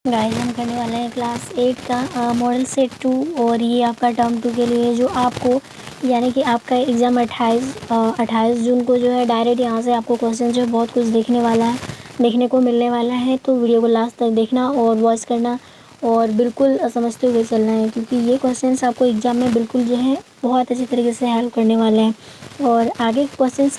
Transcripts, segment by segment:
Guys हम करने वाले हैं क्लास 8 का मॉडल सेट 2 और ये आपका टर्म 2 के लिए जो आपको यानी कि आपका एग्ज़ाम 28 जून को जो है डायरेक्ट यहाँ से आपको क्वेश्चन जो है बहुत कुछ देखने को मिलने वाला है। तो वीडियो को लास्ट तक देखना और वॉच करना और बिल्कुल समझते हुए चलना है, क्योंकि ये क्वेश्चंस आपको एग्ज़ाम में बिल्कुल जो है बहुत अच्छी तरीके से हेल्प करने वाले हैं। और आगे क्वेश्चंस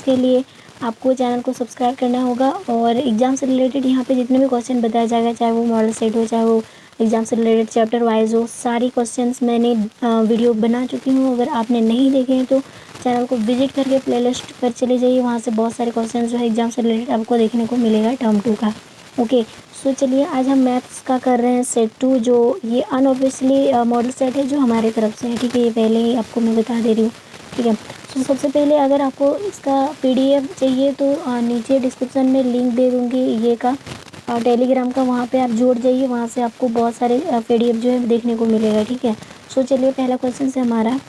के लिए आपको चैनल को सब्सक्राइब करना होगा और एग्ज़ाम से रिलेटेड यहाँ पे जितने भी क्वेश्चन बताया जाएगा, चाहे वो मॉडल सेट हो, चाहे वो एग्ज़ाम से रिलेटेड चैप्टर वाइज हो, सारी क्वेश्चंस मैंने वीडियो बना चुकी हूँ। अगर आपने नहीं देखे हैं तो चैनल को विजिट करके प्लेलिस्ट पर चले जाइए, वहाँ से बहुत सारे क्वेश्चन जो है एग्ज़ाम से रिलेटेड आपको देखने को मिलेगा टर्म 2 का। ओके, सो चलिए आज हम मैथ्स का कर रहे हैं सेट 2, जो ये अनऑब्वियसली मॉडल सेट है जो हमारे तरफ से है। ठीक है, ये पहले ही आपको मैं बता दे रही हूँ। ठीक है, तो सबसे पहले अगर आपको इसका पीडीएफ चाहिए तो नीचे डिस्क्रिप्शन में लिंक दे दूँगी ये का टेलीग्राम का, वहाँ पे आप जुड़ जाइए, वहाँ से आपको बहुत सारे पीडीएफ जो है देखने को मिलेगा। ठीक है, सो चलिए पहला क्वेश्चन से हमारा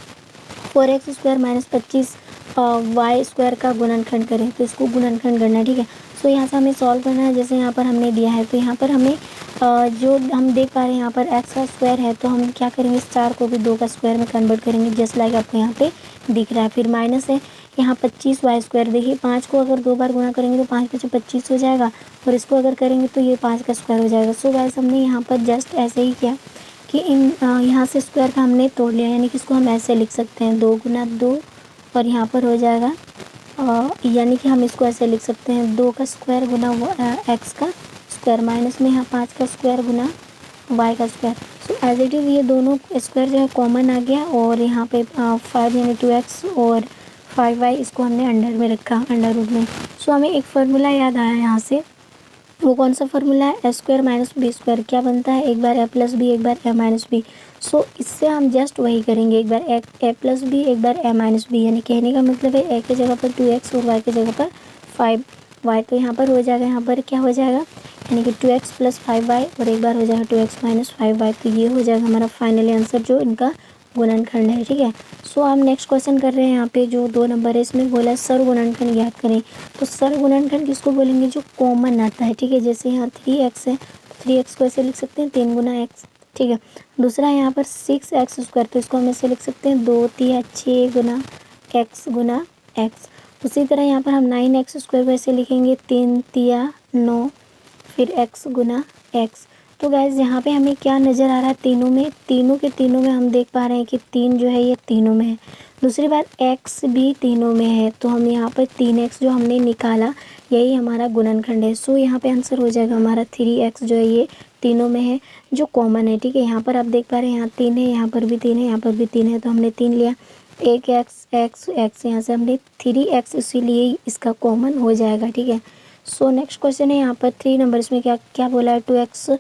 4x² - 25 वाई स्क्वायर का गुणनखंड करें। तो इसको गुणनखंड करना है। ठीक है, सो यहाँ से हमें सॉल्व करना है। जैसे यहाँ पर हमने दिया है तो यहाँ पर हमें जो हम देख पा रहे हैं यहाँ पर x का स्क्वायर है, तो हम क्या करेंगे, इस 4 को भी 2 का स्क्वायर में कन्वर्ट करेंगे, जस्ट लाइक आपको यहाँ पे दिख रहा है। फिर माइनस है यहाँ 25y²। देखिए 5 को अगर 2 बार गुणा करेंगे तो 5 × 25 हो जाएगा, और इसको अगर करेंगे तो ये 5 का स्क्वायर हो जाएगा। सो गाइस हमने यहाँ पर जस्ट ऐसे ही किया कि यहाँ से स्क्वायर का हमने तोड़ लिया, यानी कि इसको हम ऐसे लिख सकते हैं 2 × 2, और यहाँ पर हो जाएगा यानी कि हम इसको ऐसे लिख सकते हैं 2 का स्क्वायर गुना x का स्क्वायर, माइनस में यहाँ 5 का स्क्वायर गुना y का square. So as it is ये दोनों स्क्वायर जो है कॉमन आ गया, और यहाँ पे 5 यानी 2x और 5y इसको हमने अंडर में रखा, अंडर रूट में। सो हमें एक फार्मूला याद आया यहाँ से, वो कौन सा फार्मूला है, a² - b² क्या बनता है, एक बार a + b एक बार a - b। सो इससे हम जस्ट वही करेंगे, एक बार a + b एक बार a - b, यानी कहने का मतलब है a की जगह पर 2x और y की जगह पर 5y। तो यहाँ पर हो जाएगा, यहाँ पर क्या हो जाएगा, यानी कि 2x + 5y और एक बार हो जाएगा 2x - 5y। तो ये हो जाएगा हमारा फाइनली आंसर जो इनका गुणनखंड है। ठीक है, सो हम नेक्स्ट क्वेश्चन कर रहे हैं। यहाँ पे जो 2 नंबर है इसमें बोला है सरगुणनखंड ज्ञात करें। तो सरगुणनखंड किसको बोलेंगे, जो कॉमन आता है। ठीक है, जैसे यहाँ 3x है तो 3x को ऐसे लिख सकते हैं 3 × x। ठीक है, दूसरा है यहाँ पर 6x², तो इसको हम ऐसे लिख सकते हैं 2 × 3 = 6 × x × x। उसी तरह यहाँ पर हम 9x² को ऐसे लिखेंगे 3 × 3 = 9 फिर x × x। तो गाइज़ यहाँ पे हमें क्या नज़र आ रहा है, तीनों के तीनों में हम देख पा रहे हैं कि 3 जो है ये तीनों में है। दूसरी बात x भी तीनों में है, तो हम यहाँ पर 3x जो हमने निकाला यही हमारा गुणनखंड है। सो यहाँ पे आंसर हो जाएगा हमारा 3x जो है ये तीनों में है, जो कॉमन है। ठीक है, यहाँ पर आप देख पा रहे हैं यहाँ 3 है, यहाँ पर भी 3 है, यहाँ पर भी 3 है, तो हमने 3 लिया। एक x यहाँ से हमने 3x, इसीलिए इसका कॉमन हो जाएगा। ठीक है, सो नेक्स्ट क्वेश्चन है यहाँ पर 3 नंबर, इसमें क्या क्या बोला है, 2x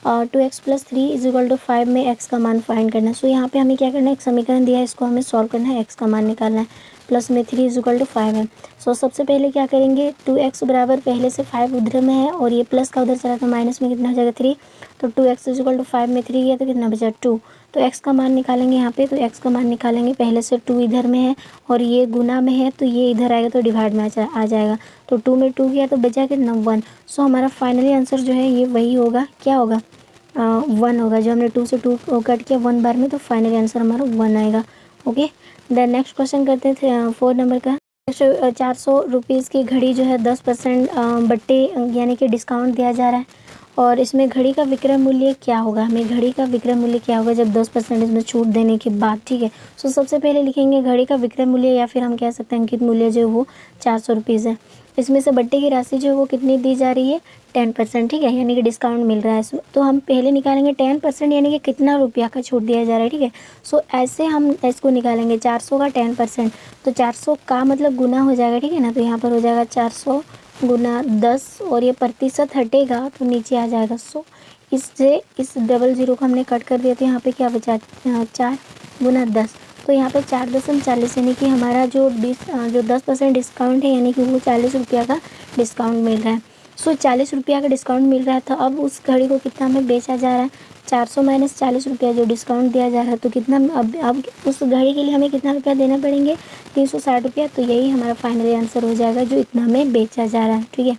+ 3 = 5 में x का मान फाइंड करना है। सो यहाँ पे हमें क्या करना है, एक समीकरण दिया है, इसको हमें सॉल्व करना है, x का मान निकालना है, प्लस में 3 = 5 है। सो सबसे पहले क्या करेंगे, 2x बराबर पहले से 5 उधर में है और ये प्लस का उधर चला तो माइनस में कितना हो जाएगा 3, तो 2x = 5 में 3 गया तो कितना बचा 2। तो x का मान निकालेंगे यहाँ पे, तो x का मान निकालेंगे, पहले से 2 इधर में है और ये गुना में है तो ये इधर आएगा तो डिवाइड में आ जाएगा, तो 2 में 2 गया तो बचा कितना 1। सो हमारा फाइनली आंसर जो है ये वही होगा, क्या होगा 1 होगा, जो हमने 2 से 2 कट किया 1 बार में, तो फाइनली आंसर हमारा 1 आएगा। ओके, देन नेक्स्ट क्वेश्चन करते थे 4 नंबर का। 400 रुपीज़ की घड़ी जो है 10% बट्टे यानी कि डिस्काउंट दिया जा रहा है, और इसमें घड़ी का विक्रय मूल्य क्या होगा, हमें घड़ी का विक्रय मूल्य क्या होगा जब 10% इसमें छूट देने के बाद। ठीक है, सो सबसे पहले लिखेंगे घड़ी का विक्रय मूल्य, या फिर हम कह सकते हैं अंकित मूल्य जो वो 400 रुपीज़ है। इसमें से बट्टे की राशि जो है वो कितनी दी जा रही है, 10%। ठीक है, यानी कि डिस्काउंट मिल रहा है इसमें, तो हम पहले निकालेंगे 10%, यानी कि कितना रुपया का छूट दिया जा रहा है। ठीक है, सो ऐसे हम इसको निकालेंगे 400 का 10%, तो 400 का मतलब गुना हो जाएगा। ठीक है ना, तो यहाँ पर हो जाएगा 400 × 10, और ये प्रतिशत हटेगा तो नीचे आ जाएगा 100। इससे इस 00 को हमने कट कर दिया, तो यहाँ पे क्या बचा 4 × 10, तो यहाँ पे 4.40, यानी कि हमारा जो 10% डिस्काउंट है, यानी कि वो 40 रुपया का डिस्काउंट मिल रहा है। सो 40 रुपया का डिस्काउंट मिल रहा था, अब उस घड़ी को कितना में बेचा जा रहा है, 400 - 40 रुपया जो डिस्काउंट दिया जा रहा है, तो कितना अब उस घड़ी के लिए हमें कितना रुपया देना पड़ेंगे, 360 रुपया। तो यही हमारा फाइनली आंसर हो जाएगा जो इतना में बेचा जा रहा है। ठीक है,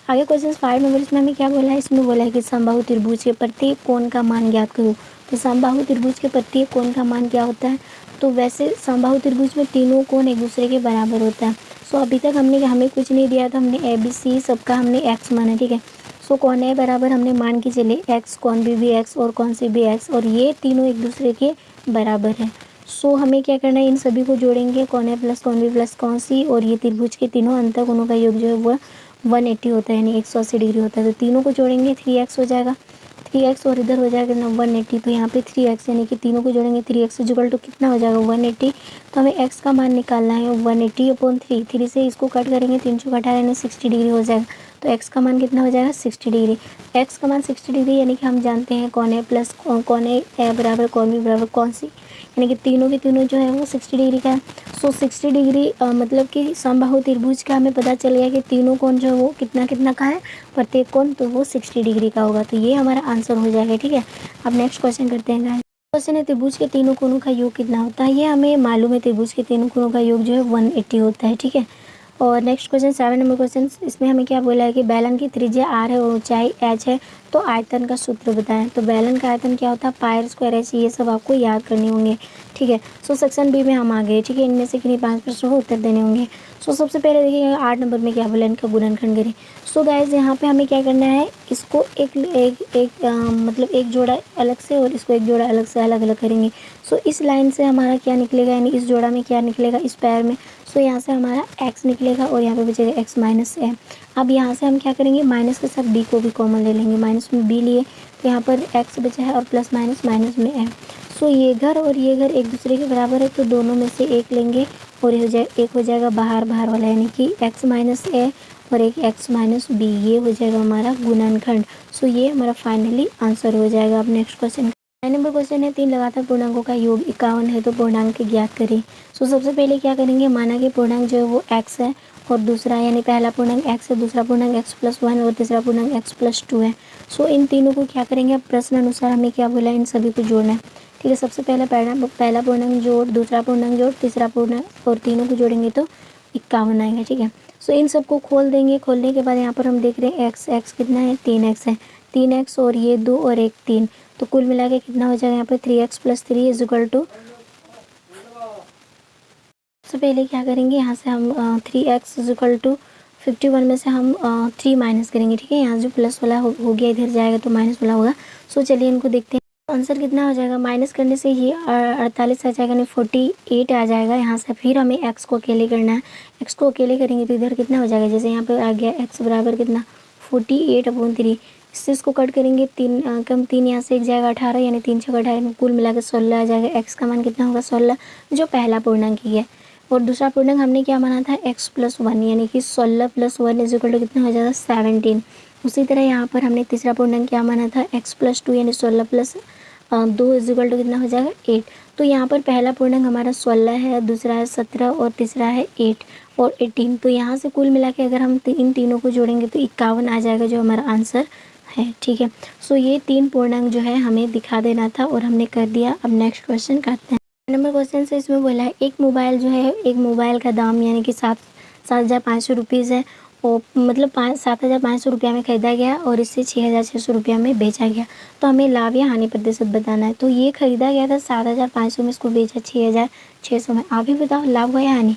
आगे क्वेश्चन 5 नंबर, इसमें हमें क्या बोला है, इसमें बोला है कि समबाहु त्रिभुज के प्रत्येक कोण का मान ज्ञात करो। तो समबाहु त्रिभुज के प्रत्येक कोण का मान क्या होता है, तो वैसे समबाहु त्रिभुज में तीनों कोण एक दूसरे के बराबर होता है। सो अभी तक हमने हमें कुछ नहीं दिया था, हमने ए बी सी सबका हमने एक्स माना, ठीक है। सो कौन ए बराबर हमने मान के चले एक्स, कौन बी भी एक्स और कौन सी भी एक्स, और ये तीनों एक दूसरे के बराबर है। सो हमें क्या करना है, इन सभी को जोड़ेंगे, कौन ए प्लस कौन बी प्लस कौन सी, और ये त्रिभुज के तीनों अंतःकोणों का योग जो है वो 180 होता है, यानी 180 डिग्री होता है। तो तीनों को जोड़ेंगे 3x हो जाएगा, 3x और इधर हो जाएगा ना 180, तो यहाँ पे 3x यानी कि तीनों को जोड़ेंगे 3x इक्वल टू कितना हो जाएगा 180। तो हमें x का मान निकालना है 180/3, 3 से इसको कट करेंगे 3 चौक 18 यानी 60 डिग्री हो जाएगा। तो x का मान कितना हो जाएगा 60 डिग्री। x का मान 60 डिग्री यानी कि हम जानते हैं कौन ए प्लस कौन ए बराबर कौन बी बराबर कौन सी, यानी कि तीनों के तीनों जो है वो 60 डिग्री का है। सो 60 डिग्री मतलब कि समबाहु त्रिभुज का हमें पता चल गया कि तीनों कोण जो है वो कितना कितना का है, प्रत्येक कोण तो वो 60 डिग्री का होगा। तो ये हमारा आंसर हो जाएगा, ठीक है। अब नेक्स्ट क्वेश्चन करते हैं गाइस। क्वेश्चन है त्रिभुज के तीनों कोणों का योग कितना होता है, ये हमें मालूम है, त्रिभुज के तीनों कोणों का योग जो है 180 होता है, ठीक है। और नेक्स्ट क्वेश्चन 7 नंबर क्वेश्चन, इसमें हमें क्या बोला है कि बेलन की त्रिज्या r है और ऊंचाई h है, तो आयतन का सूत्र बताएं। तो बेलन का आयतन क्या होता है, पाई स्क्वायर h, ये सब आपको याद करने होंगे, ठीक है। सो सेक्शन बी में हम आ गए, ठीक है। इनमें से किन्हीं 5 प्रश्नों को उत्तर देने होंगे। सो सबसे पहले देखिएगा 8 नंबर में क्या बोला, इनका गुणनखंड करें। सो गाइज यहाँ पे हमें क्या करना है, इसको मतलब एक जोड़ा अलग से और इसको एक जोड़ा अलग से अलग अलग करेंगे। सो इस लाइन से हमारा क्या निकलेगा, यानी इस जोड़ा में क्या निकलेगा, इस पैर में। सो यहाँ से हमारा x निकलेगा और यहाँ पे बचेगा x माइनस a। अब यहाँ से हम क्या करेंगे, माइनस के साथ b को भी कॉमन ले लेंगे, माइनस में b लिए तो यहाँ पर x बचा है और प्लस माइनस माइनस में a। सो ये घर और ये घर एक दूसरे के बराबर है, तो दोनों में से एक लेंगे और एक हो जाएगा बाहर बाहर वाला, यानी कि x माइनस a और एक x माइनस b, ये हो जाएगा हमारा गुणनखंड। सो ये हमारा फाइनली आंसर हो जाएगा। अब नेक्स्ट क्वेश्चन 9 नंबर क्वेश्चन है, 3 लगातार पूर्णांकों का योग 51 है, तो पूर्णांक ज्ञात करें। सो सबसे पहले क्या करेंगे, माना कि पूर्णांक जो है वो x है और दूसरा यानी पहला पूर्णांक x है, दूसरा पूर्णांक x+1 और तीसरा पूर्णांक x+2 है। सो इन तीनों को क्या करेंगे, अब प्रश्न अनुसार हमें क्या बोला है, इन सभी को जोड़ना है, ठीक है। सबसे पहला पूर्णांक जोड़, दूसरा पूर्णांक जोड़, तीसरा पूर्णांक, और तीनों को जोड़ेंगे तो 51 आएगा, ठीक है। सो इन सबको खोल देंगे, खोलने के बाद यहाँ पर हम देख रहे हैं x कितना है 3x है, 3x और ये 2 और 1 3, तो कुल मिला के कितना हो जाएगा यहाँ पे 3x+3 इक्वल टू, सबसे पहले क्या करेंगे, यहाँ से हम 3x इक्वल टू 51 में से हम 3 माइनस करेंगे, ठीक है। यहाँ जो प्लस वाला हो गया इधर जाएगा तो माइनस वाला होगा। सो चलिए इनको देखते हैं, आंसर कितना हो जाएगा, माइनस करने से ये 48 आ जाएगा, नहीं 48 आ जाएगा। यहाँ से फिर हमें x को अकेले करना है, x को अकेले करेंगे तो इधर कितना हो जाएगा, जैसे यहाँ पे आ गया x बराबर कितना 48/3, इससे इसको कट करेंगे 3 कम 3 यहाँ से एक जाएगा 18, यानी 3 6 18, कुल मिला के 16 आ जाएगा। x का मान कितना होगा 16, जो पहला पूर्णांक ही है। और दूसरा पूर्णांक हमने क्या माना था x+1, यानी कि 16+1 इक्वल टू कितना हो जाएगा 17। उसी तरह यहाँ पर हमने तीसरा पूर्णांक क्या माना था x+2, यानी 16+2 इक्वल टू कितना हो जाएगा 8। तो यहाँ पर पहला पूर्णांक हमारा 16 है, दूसरा है 17 और तीसरा है 8 और 18। तो यहाँ से कुल मिला के अगर हम इन तीनों को जोड़ेंगे तो 51 आ जाएगा, जो हमारा आंसर है, ठीक है। सो ये 3 पूर्णांक जो है हमें दिखा देना था और हमने कर दिया। अब नेक्स्ट क्वेश्चन करते हैं। नंबर क्वेश्चन से इसमें बोला है, एक मोबाइल जो है, एक मोबाइल का दाम यानी कि 7,500 रुपीज़ है, और मतलब 7,500 रुपया में ख़रीदा गया और इसे 6,600 रुपया में बेचा गया। तो हमें लाभ या हानि प्रतिशत बताना है। तो ये ख़रीदा गया था 7,500 में, इसको बेचा 6,600 में। आप ही बताओ लाभ हुआ या हानि।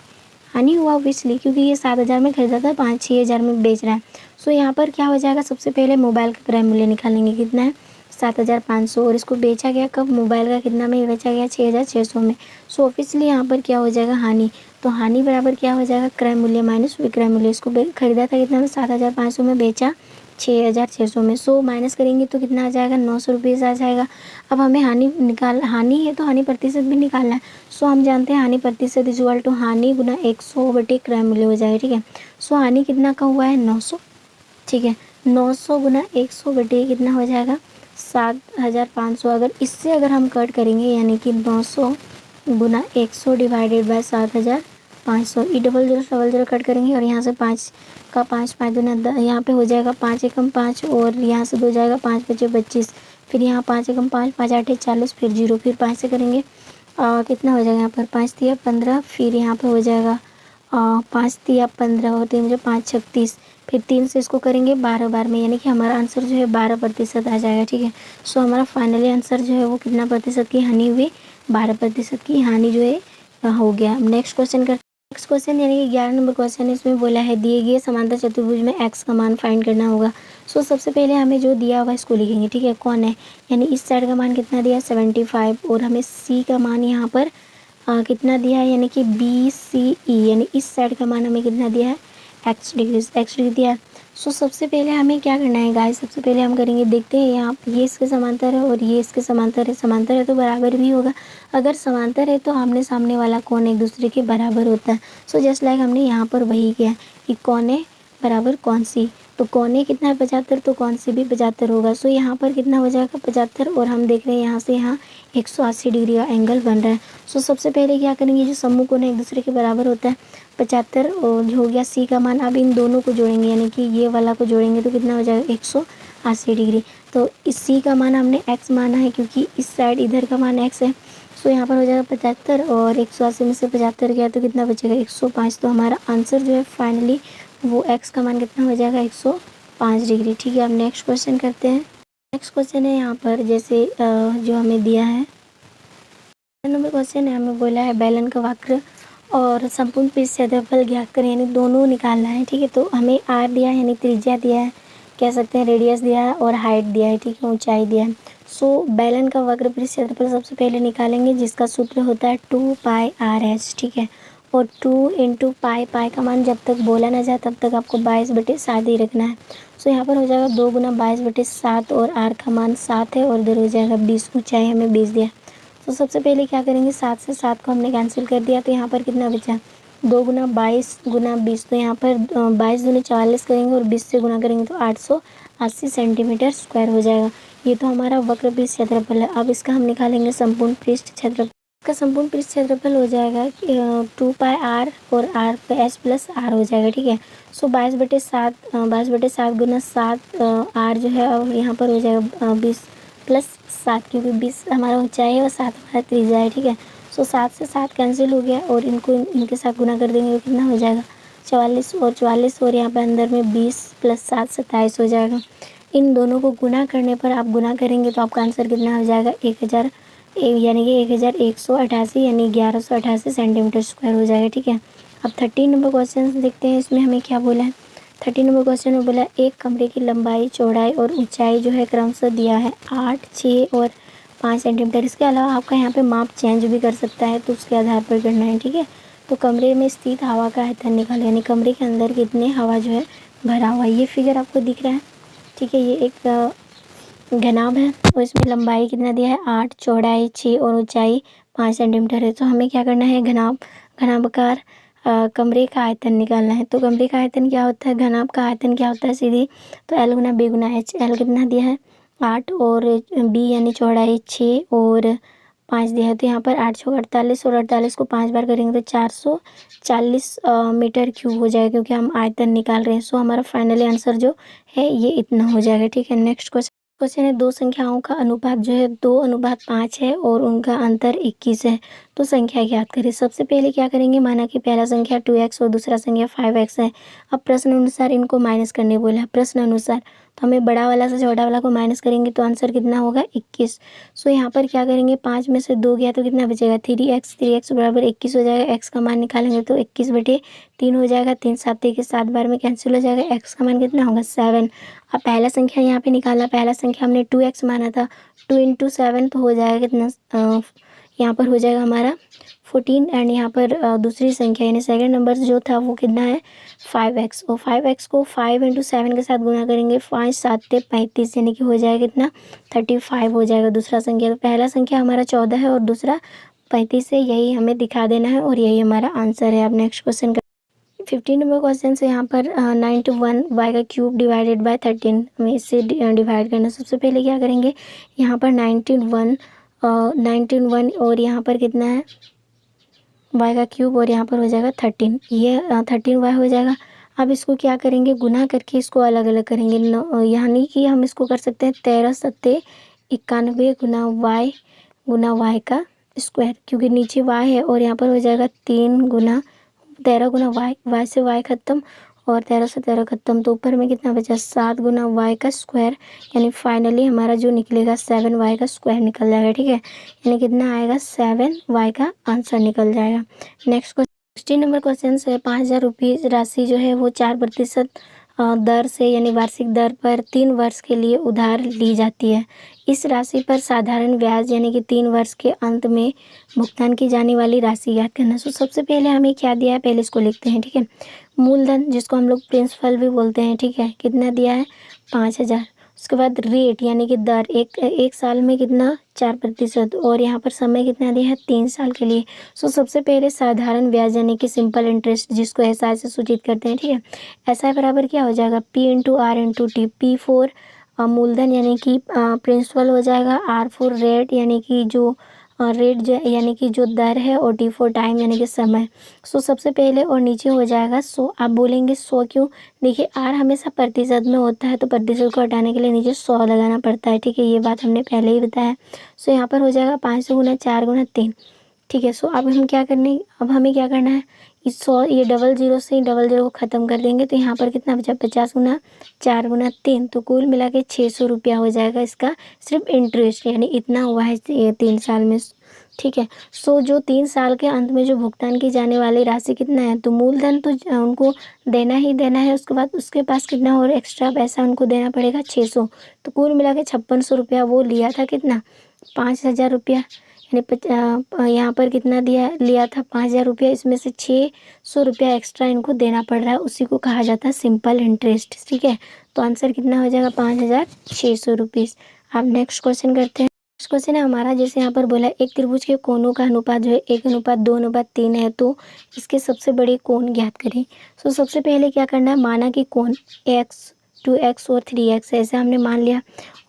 हानि हुआ ऑब्वियसली, क्योंकि ये 7,000 में ख़रीदा था, 5-6 हज़ार में बेच रहा है। सो यहाँ पर क्या हो जाएगा, सबसे पहले मोबाइल का क्रय मूल्य निकालेंगे, कितना है 7,500, और इसको बेचा गया कब, मोबाइल का कितना में बेचा गया 6,600 में। सो ऑब्वियसली यहाँ पर क्या हो जाएगा हानि। तो हानि बराबर क्या हो जाएगा, क्रय मूल्य माइनस विक्रय मूल्य। इसको खरीदा था कितना में 7,500 में, बेचा 6,600 में। सो माइनस करेंगे तो कितना आ जाएगा 900 रुपीज़ आ जाएगा। अब हमें हानि है तो हानि प्रतिशत भी निकालना है। सो हम जानते हैं हानि प्रतिशत इक्वल टू हानि गुना 100 क्रय मूल्य हो जाएगा, ठीक है। सो हानि कितना का हुआ है 900, ठीक है। 900 गुना 100 कितना हो जाएगा 7,500। अगर हम कट करेंगे, यानी कि 900 गुना 100 डिवाइडेड बाय 7,500, ये डबल जीरो कट करेंगे और यहाँ से 5 का 5 दूना 10, यहाँ पे हो जाएगा 5 एकम 5 और यहाँ से 2 जाएगा 5 बचे 25, फिर यहाँ 5 एकम 5, 5 8 40, फिर 0, फिर 5 से करेंगे कितना हो जाएगा यहाँ पर 5 तिया 15, फिर यहाँ पे हो जाएगा 5 तिया 15 और 3 5 36, फिर 3 से इसको करेंगे 12 बार में, यानी कि हमारा आंसर जो है 12% आ जाएगा। ठीक है, सो हमारा फाइनली आंसर जो है वो कितना प्रतिशत की हानि हुई, 12% की हानि जो है हो गया। नेक्स्ट क्वेश्चन करते हैं। नेक्स्ट क्वेश्चन यानी कि 11 नंबर क्वेश्चन, इसमें बोला है दिए गए समांतर चतुर्भुज में एक्स का मान फाइंड करना होगा। सो सबसे पहले हमें जो दिया हुआ इसको लिखेंगे। ठीक है, कौन है, यानी इस साइड का मान कितना दिया है 75, और हमें सी का मान यहाँ पर कितना दिया है, यानी कि BCE, यानी इस साइड का मान हमें कितना दिया है x डिग्री दिया है। सो सबसे पहले हमें क्या करना है गाइस, सबसे पहले हम करेंगे, देखते हैं यहाँ ये इसके समांतर है और ये इसके समांतर है तो बराबर भी होगा। अगर समांतर है तो आमने सामने वाला कोण एक दूसरे के बराबर होता है। सो जस्ट लाइक हमने यहाँ पर वही किया कि कौन है बराबर कौन सी, तो कौन है कितना है 75, तो कौन सी भी 75 होगा। सो यहाँ पर कितना हो जाएगा 75, और हम देख रहे हैं यहाँ से यहाँ 180 डिग्री का एंगल बन रहा है। सो सबसे पहले क्या करेंगे, जो समूह कोण एक दूसरे के बराबर होता है 75, और जो हो गया सी का मान, अब इन दोनों को जोड़ेंगे, यानी कि ये वाला को जोड़ेंगे तो कितना हो जाएगा 180 डिग्री। तो इस सी का मान हमने एक्स माना है क्योंकि इस साइड इधर का मान एक्स है। सो यहाँ पर हो जाएगा 75, और 180 में से 75 गया तो कितना बचेगा 105। तो हमारा आंसर जो है फाइनली वो एक्स का मान कितना हो जाएगा 105 डिग्री। ठीक है, अब नेक्स्ट क्वेश्चन करते हैं। नेक्स्ट क्वेश्चन है यहाँ पर जैसे जो हमें दिया है नंबर क्वेश्चन है, हमें बोला है बेलन का वक्र और संपूर्ण पृष्ठ क्षेत्रफल ज्ञात करें, यानी दोनों निकालना है। ठीक है, तो हमें आर दिया है, यानी त्रिज्या दिया है, कह सकते हैं रेडियस दिया है, और हाइट दिया है। ठीक है, ऊंचाई दिया है। सो बेलन का वक्र पृष्ठ क्षेत्रफल सबसे पहले निकालेंगे, जिसका सूत्र होता है 2πr/h। ठीक है, और 2 × पाई का मान जब तक बोला ना जाए तब तक आपको 22/7 ही रखना है। सो यहाँ पर हो जाएगा 2 × 22/7, और आर का मान 7 है, और इधर हो जाएगा 20, ऊंचाई हमें 20 दिया। तो सबसे पहले क्या करेंगे, 7 से 7 को हमने कैंसिल कर दिया, तो यहाँ पर कितना बचा 2 × 22 × 20, तो यहाँ पर 22 दूनी 44 करेंगे और 20 से गुना करेंगे तो 880 सेंटीमीटर स्क्वायर हो जाएगा। ये तो हमारा वक्र पृष्ठ क्षेत्रफल है। अब इसका हम निकालेंगे संपूर्ण पृष्ठ क्षेत्रफल। इसका संपूर्ण पृष्ठ क्षेत्रफल हो जाएगा 2πr, और r पे h + r हो जाएगा। ठीक है, सो 22/7 गुना 7 r जो है, और यहाँ पर हो जाएगा 20 + 7, क्योंकि 20 हमारा ऊंचाई है और 7 हमारा त्रिज्या है। ठीक है, सो 7 से 7 कैंसिल हो गया, और इनको इनके साथ गुना कर देंगे तो कितना हो जाएगा 44 और 44, और यहाँ पे अंदर में 20 + 7 27 हो जाएगा। इन दोनों को गुना करने पर आप गुना करेंगे तो आपका आंसर कितना हो जाएगा 1000, यानी कि 1188, यानी 1188 सेंटीमीटर स्क्वायर हो जाएगा। ठीक है, अब 13 नंबर क्वेश्चन देखते हैं, इसमें हमें क्या बोला है। 13 नंबर क्वेश्चन में बोला एक कमरे की लंबाई, चौड़ाई और ऊंचाई जो है क्रमशः दिया है 8, 6 और 5 सेंटीमीटर। इसके अलावा आपका यहाँ पे माप चेंज भी कर सकता है, तो उसके आधार पर करना है। ठीक है, तो कमरे में स्थित हवा का आयतन निकालो, यानी कमरे के अंदर कितने हवा जो है भरा हुआ है। ये फिगर आपको दिख रहा है। ठीक है, ये एक घनाभ है, और इसमें लंबाई कितना दिया है 8, चौड़ाई 6 और ऊंचाई 5 सेंटीमीटर है। तो हमें क्या करना है, घनाभकार कमरे का आयतन निकालना है। तो कमरे का आयतन क्या होता है, घनाभ का आयतन क्या होता है सीधी, तो L × B × H। L कितना दिया है 8, और B यानी चौड़ाई 6 और 5 दिया है। तो यहाँ पर 8 × 48, और 48 को 5 बार करेंगे तो 440 मीटर क्यूब हो जाएगा, क्योंकि हम आयतन निकाल रहे हैं। सो हमारा फाइनली आंसर जो है ये इतना हो जाएगा। ठीक है, नेक्स्ट क्वेश्चन है दो संख्याओं का अनुपात जो है 2:5 है और उनका अंतर 21 है, तो संख्या ज्ञात करें। सबसे पहले क्या करेंगे, माना कि पहला संख्या 2x और दूसरा संख्या 5x है। अब प्रश्न अनुसार इनको माइनस करने बोला है। प्रश्न अनुसार तो हमें बड़ा वाला से छोटा वाला को माइनस करेंगे तो आंसर कितना होगा 21। सो यहाँ पर क्या करेंगे, 5 में से 2 गया तो कितना बचेगा 3x बराबर 21 हो जाएगा। x का मान निकालेंगे तो 21/3 हो जाएगा। 3 7 के 7 बार में कैंसिल हो जाएगा। x का मान कितना होगा 7। अब पहला संख्या यहाँ पे निकालना, पहला संख्या हमने 2x माना था, 2 × 7 तो हो जाएगा कितना, यहाँ पर हो जाएगा हमारा 14, एंड यहाँ पर दूसरी संख्या यानी सेकंड नंबर जो था वो कितना है 5x, और 5x को 5 × 7 के साथ गुना करेंगे, 5 7 35, यानी कि हो जाएगा कितना 35 हो जाएगा दूसरा संख्या। तो पहला संख्या हमारा 14 है और दूसरा 35 है, यही हमें दिखा देना है और यही हमारा आंसर है। अब नेक्स्ट क्वेश्चन 15 नंबर क्वेश्चन से यहाँ पर 91 y का क्यूब डिवाइडेड बाय 13 हमें इससे डिवाइड करना। सबसे पहले क्या करेंगे, यहाँ पर 91 और यहाँ पर कितना है y का क्यूब, और यहाँ पर हो जाएगा 13, ये 13y हो जाएगा। अब इसको क्या करेंगे, गुना करके इसको अलग अलग करेंगे, यानी कि हम इसको कर सकते हैं 13 × 91 गुना y का स्क्वायर, क्योंकि नीचे y है और यहाँ पर हो जाएगा 3 × 13 गुना y से y खत्म, और 13 से 13 खत्म, तो ऊपर में कितना बचा 7 गुना वाई का स्क्वायर, यानी फाइनली हमारा जो निकलेगा 7 वाई का स्क्वायर निकल जाएगा। ठीक है, यानी कितना आएगा 7 वाई का आंसर निकल जाएगा। नेक्स्ट 16 नंबर क्वेश्चन है 5,000 रुपये राशि जो है वो 4% दर से यानी वार्षिक दर पर 3 वर्ष के लिए उधार ली जाती है। इस राशि पर साधारण ब्याज यानी कि 3 वर्ष के अंत में भुगतान की जाने वाली राशि याद करना। सो सबसे पहले हमें क्या दिया है, पहले इसको लिखते हैं। ठीक है, मूलधन जिसको हम लोग प्रिंसिपल भी बोलते हैं। ठीक है, कितना दिया है 5,000। उसके बाद रेट यानी कि दर, एक साल में कितना 4%, और यहाँ पर समय कितना दिया है 3 साल के लिए। सो सबसे पहले साधारण ब्याज यानी कि सिंपल इंटरेस्ट जिसको एसआई से सूचित करते हैं। ठीक है, एसआई बराबर क्या हो जाएगा P into R into T. P for मूलधन यानी कि प्रिंसिपल हो जाएगा, R फोर रेट यानी कि जो रेट यानी कि जो दर है, और T फोर टाइम यानी कि समय। सो सबसे पहले और नीचे हो जाएगा 100। आप बोलेंगे 100 क्यों, देखिए R हमेशा प्रतिशत में होता है तो प्रतिशत को हटाने के लिए नीचे 100 लगाना पड़ता है। ठीक है, ये बात हमने पहले ही बताया। सो यहाँ पर हो जाएगा 500 गुना 4 गुना 3। ठीक है, सो अब हमें क्या करना है, इस 100 ये डबल जीरो से डबल जीरो को ख़त्म कर देंगे तो यहाँ पर कितना बचा 50 गुना 4 गुना 3, तो कुल मिला के 600 रुपया हो जाएगा इसका सिर्फ इंटरेस्ट, यानी इतना हुआ है ये 3 साल में। ठीक है, सो जो 3 साल के अंत में जो भुगतान की जाने वाली राशि कितना है, तो मूलधन तो उनको देना ही देना है, उसके बाद उसके पास कितना और एक्स्ट्रा पैसा उनको देना पड़ेगा 600, तो कुल मिला के 5600 रुपया वो लिया था, कितना 5,000 रुपया, यानी यहाँ पर कितना लिया था 5,000 रुपया, इसमें से 600 रुपया एक्स्ट्रा इनको देना पड़ रहा है, उसी को कहा जाता है सिंपल इंटरेस्ट। ठीक है, तो आंसर कितना हो जाएगा 5,600 रुपीज़। अब नेक्स्ट क्वेश्चन करते हैं। नेक्स्ट क्वेश्चन है हमारा, जैसे यहाँ पर बोला एक त्रिभुज के कोनों का अनुपात जो है 1:2:3 है, तो इसके सबसे बड़े कोण ज्ञात करें। सो सबसे पहले क्या करना है, माना कि कोण x 2x और 3x ऐसे हमने मान लिया,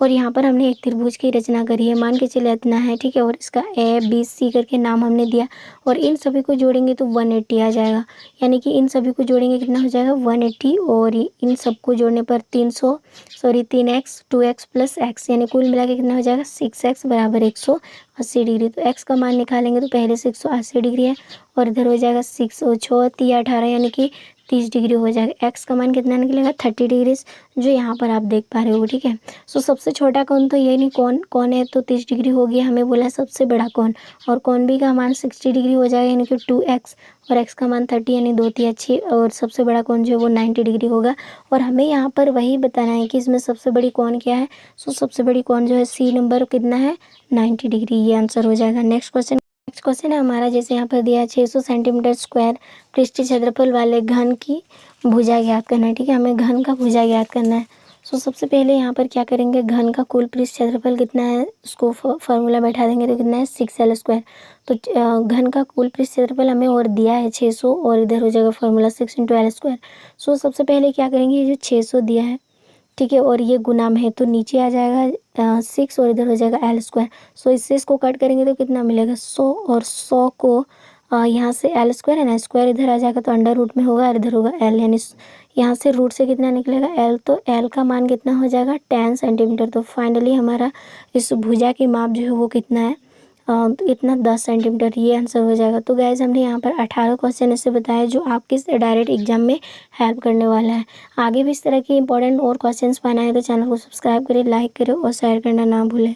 और यहाँ पर हमने एक त्रिभुज की रचना करी है, मान के चले इतना है। ठीक है, और इसका ABC करके नाम हमने दिया, और इन सभी को जोड़ेंगे तो 180 आ जाएगा, यानी कि इन सभी को जोड़ेंगे कितना हो जाएगा 180, और इन सबको जोड़ने पर 3x 2x प्लस x, यानी कुल मिला के कितना हो जाएगा 6x बराबर 180 डिग्री। तो x का मान निकालेंगे तो पहले से 180 डिग्री है, और इधर हो जाएगा 6 और 6 18 यानी कि 30 डिग्री हो जाएगा। x का मान कितना निकलेगा 30 डिग्री, जो यहाँ पर आप देख पा रहे हो। ठीक है, सो सबसे छोटा कोण तो ये नहीं, कौन है तो 30 डिग्री हो गया, हमें बोला सबसे बड़ा कोण, और कोण बी का मान 60 डिग्री हो जाएगा, यानी कि 2x, और x का मान 30 यानी 2 3 अच्छी, और सबसे बड़ा कोण जो है वो 90 डिग्री होगा। और हमें यहाँ पर वही बताना है कि इसमें सबसे बड़ी कोण क्या है। सो सबसे बड़ी कोण जो है C नंबर कितना है 90 डिग्री, ये आंसर हो जाएगा। नेक्स्ट क्वेश्चन है हमारा, जैसे यहाँ पर दिया 600 सेंटीमीटर स्क्वायर पृष्ठीय क्षेत्रफल वाले घन की भुजा ज्ञात करना है। ठीक है, हमें घन का भुजा ज्ञात करना है। सो सबसे पहले यहाँ पर क्या करेंगे, घन का कुल पृष्ठ क्षेत्रफल कितना है उसको फार्मूला बैठा देंगे तो कितना है 6L स्क्वायर। तो घन का कुल पृष्ठ क्षेत्रफल हमें और दिया है 600, और इधर हो जाएगा फार्मूला 6 इंटू L स्क्वायर। सो सबसे पहले क्या करेंगे, ये जो 600 दिया है, ठीक है, और ये गुना में है तो नीचे आ जाएगा 6, और इधर हो जाएगा L स्क्वायर। सो इससे इसको कट करेंगे तो कितना मिलेगा 100, और 100 को यहाँ से L स्क्वायर है ना, स्क्वायर इधर आ जाएगा तो अंडर रूट में होगा, और इधर होगा L, यानी यहाँ से रूट से कितना निकलेगा L, तो L का मान कितना हो जाएगा 10 सेंटीमीटर। तो फाइनली हमारा इस भुजा की माप जो है वो कितना है, तो इतना 10 सेंटीमीटर, ये आंसर हो जाएगा। तो गाइज हमने यहाँ पर 18 क्वेश्चन ऐसे बताए जो आपके डायरेक्ट एग्जाम में हेल्प करने वाला है। आगे भी इस तरह के इंपॉर्टेंट और क्वेश्चंस पाना है तो चैनल को सब्सक्राइब करें, लाइक करें और शेयर करना ना भूलें।